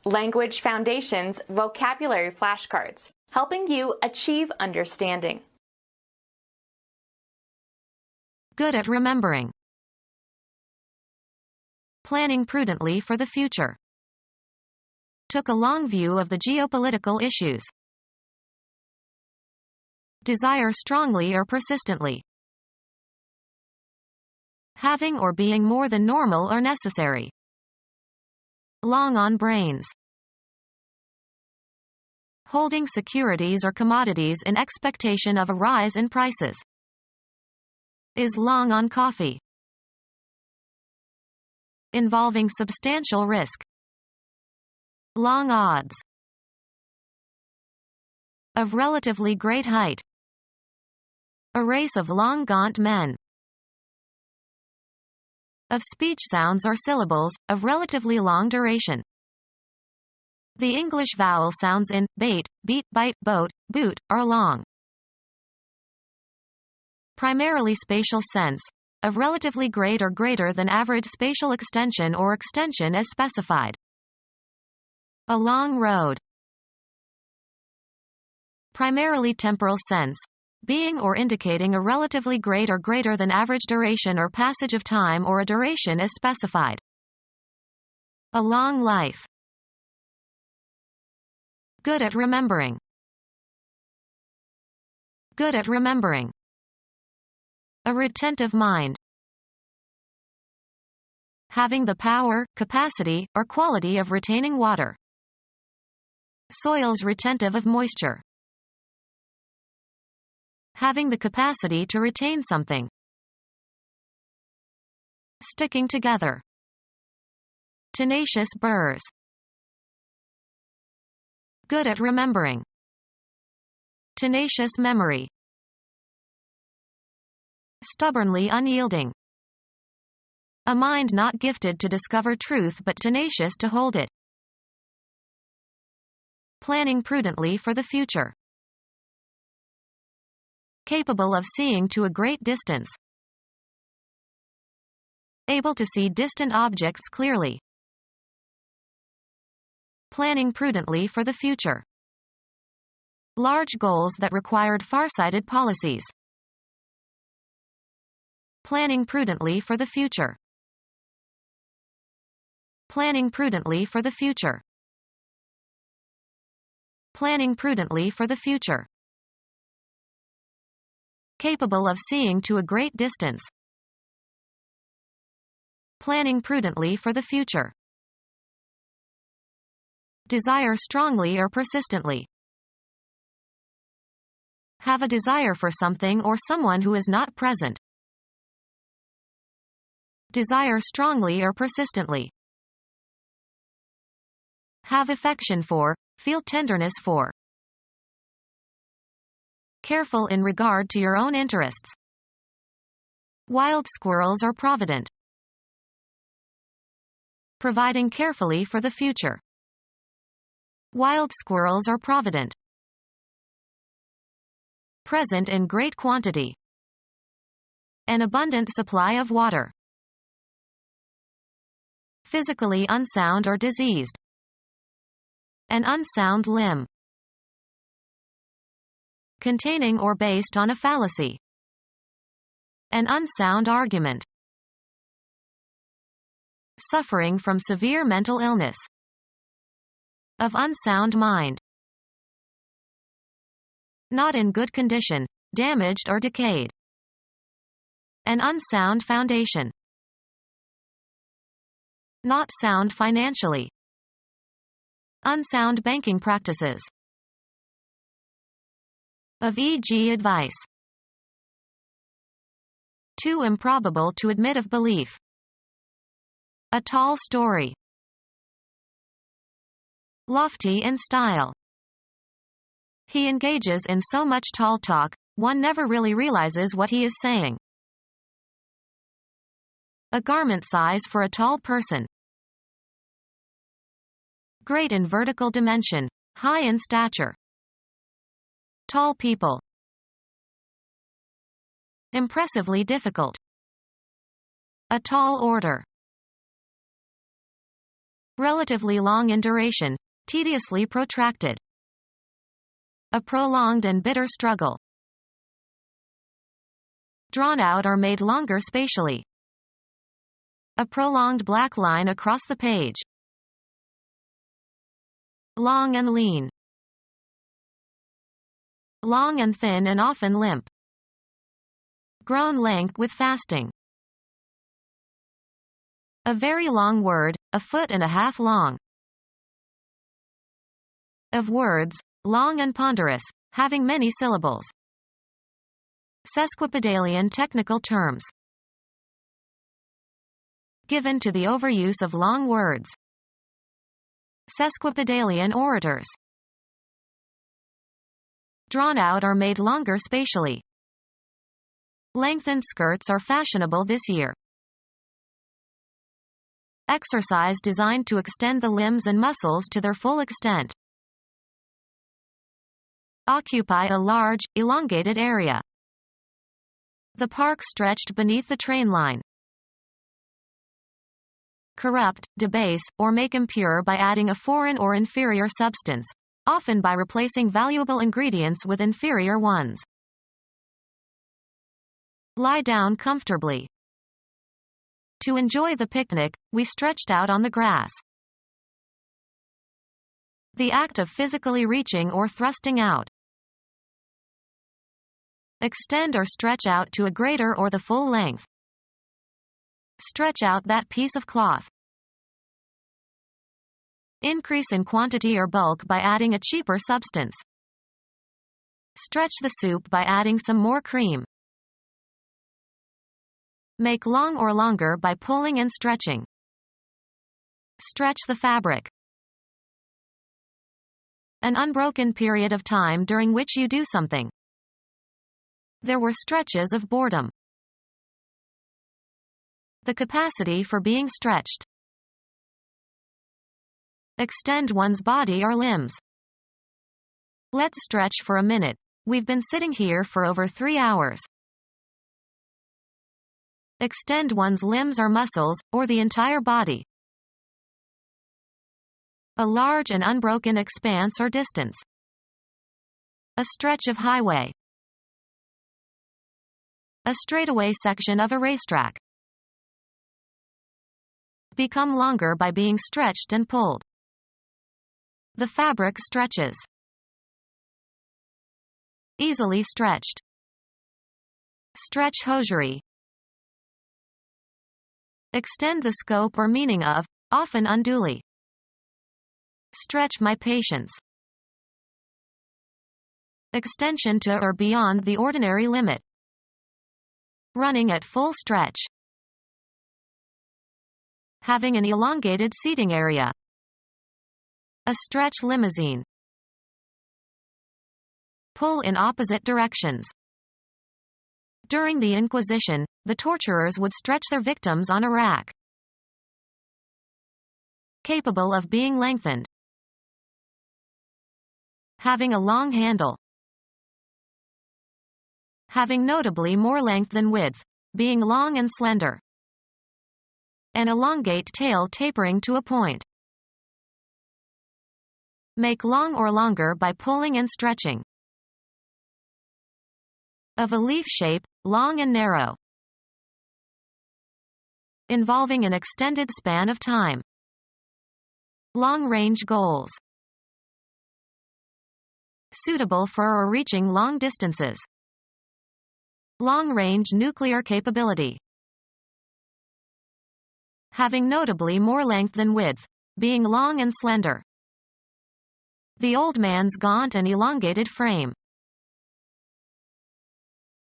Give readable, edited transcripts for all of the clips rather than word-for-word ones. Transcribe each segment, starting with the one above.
Language Foundations Vocabulary Flashcards, helping you achieve understanding. Good at remembering. Planning prudently for the future. Took a long view of the geopolitical issues. Desire strongly or persistently. Having or being more than normal or necessary. Long on brains. Holding securities or commodities in expectation of a rise in prices. Is long on coffee. Involving substantial risk. Long odds. Of relatively great height. A race of long gaunt men. Of speech sounds or syllables, of relatively long duration. The English vowel sounds in bait, beat, bite, boat, boot, are long. Primarily spatial sense. Of relatively great or greater than average spatial extension or extension as specified. A long road. Primarily temporal sense. Being or indicating a relatively great or greater than average duration or passage of time or a duration as specified. A long life. Good at remembering. Good at remembering. A retentive mind. Having the power, capacity, or quality of retaining water. Soils retentive of moisture. Having the capacity to retain something. Sticking together. Tenacious burrs. Good at remembering. Tenacious memory. Stubbornly unyielding. A mind not gifted to discover truth but tenacious to hold it. Planning prudently for the future. Capable of seeing to a great distance. Able to see distant objects clearly. Planning prudently for the future. Large goals that required farsighted policies. Planning prudently for the future. Planning prudently for the future. Planning prudently for the future. Capable of seeing to a great distance. Planning prudently for the future. Desire strongly or persistently. Have a desire for something or someone who is not present. Desire strongly or persistently. Have affection for, feel tenderness for. Careful in regard to your own interests. Wild squirrels are provident. Providing carefully for the future. Wild squirrels are provident. Present in great quantity. An abundant supply of water. Physically unsound or diseased. An unsound limb. Containing or based on a fallacy. An unsound argument. Suffering from severe mental illness. Of unsound mind. Not in good condition, damaged or decayed. An unsound foundation. Not sound financially. Unsound banking practices. Of e.g. advice. Too improbable to admit of belief. A tall story. Lofty in style. He engages in so much tall talk, one never really realizes what he is saying. A garment size for a tall person. Great in vertical dimension, high in stature. Tall people. Impressively difficult. A tall order. Relatively long in duration, tediously protracted. A prolonged and bitter struggle. Drawn out or made longer spatially. A prolonged black line across the page. Long and lean. Long and thin and often limp. Grown lank with fasting. A very long word, a foot and a half long. Of words, long and ponderous, having many syllables. Sesquipedalian technical terms. Given to the overuse of long words. Sesquipedalian orators. Drawn out or made longer spatially. Lengthened skirts are fashionable this year. Exercise designed to extend the limbs and muscles to their full extent. Occupy a large, elongated area. The park stretched beneath the train line. Corrupt, debase, or make impure by adding a foreign or inferior substance, often by replacing valuable ingredients with inferior ones. Lie down comfortably. To enjoy the picnic, we stretched out on the grass. The act of physically reaching or thrusting out. Extend or stretch out to a greater or the full length. Stretch out that piece of cloth. Increase in quantity or bulk by adding a cheaper substance. Stretch the soup by adding some more cream. Make long or longer by pulling and stretching. Stretch the fabric. An unbroken period of time during which you do something. There were stretches of boredom. The capacity for being stretched. Extend one's body or limbs. Let's stretch for a minute. We've been sitting here for over 3 hours. Extend one's limbs or muscles, or the entire body. A large and unbroken expanse or distance. A stretch of highway. A straightaway section of a racetrack. Become longer by being stretched and pulled. The fabric stretches. Easily stretched. Stretch hosiery. Extend the scope or meaning of, often unduly. Stretch my patience. Extension to or beyond the ordinary limit. Running at full stretch. Having an elongated seating area. A stretch limousine. Pull in opposite directions. During the Inquisition, the torturers would stretch their victims on a rack. Capable of being lengthened. Having a long handle. Having notably more length than width, being long and slender. An elongate tail tapering to a point. Make long or longer by pulling and stretching. Of a leaf shape, long and narrow. Involving an extended span of time. Long-range goals. Suitable for or reaching long distances. Long-range nuclear capability. Having notably more length than width, being long and slender. The old man's gaunt and elongated frame.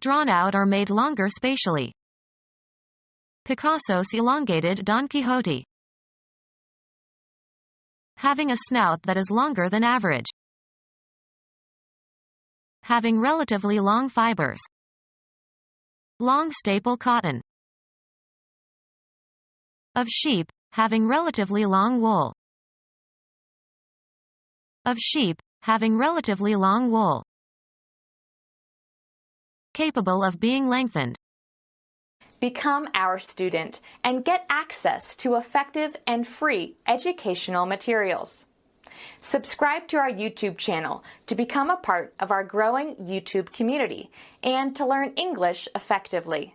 Drawn out or made longer spatially. Picasso's elongated Don Quixote. Having a snout that is longer than average. Having relatively long fibers. Long staple cotton. Of sheep, having relatively long wool. Of sheep, having relatively long wool. Capable of being lengthened. Become our student and get access to effective and free educational materials. Subscribe to our YouTube channel to become a part of our growing YouTube community and to learn English effectively.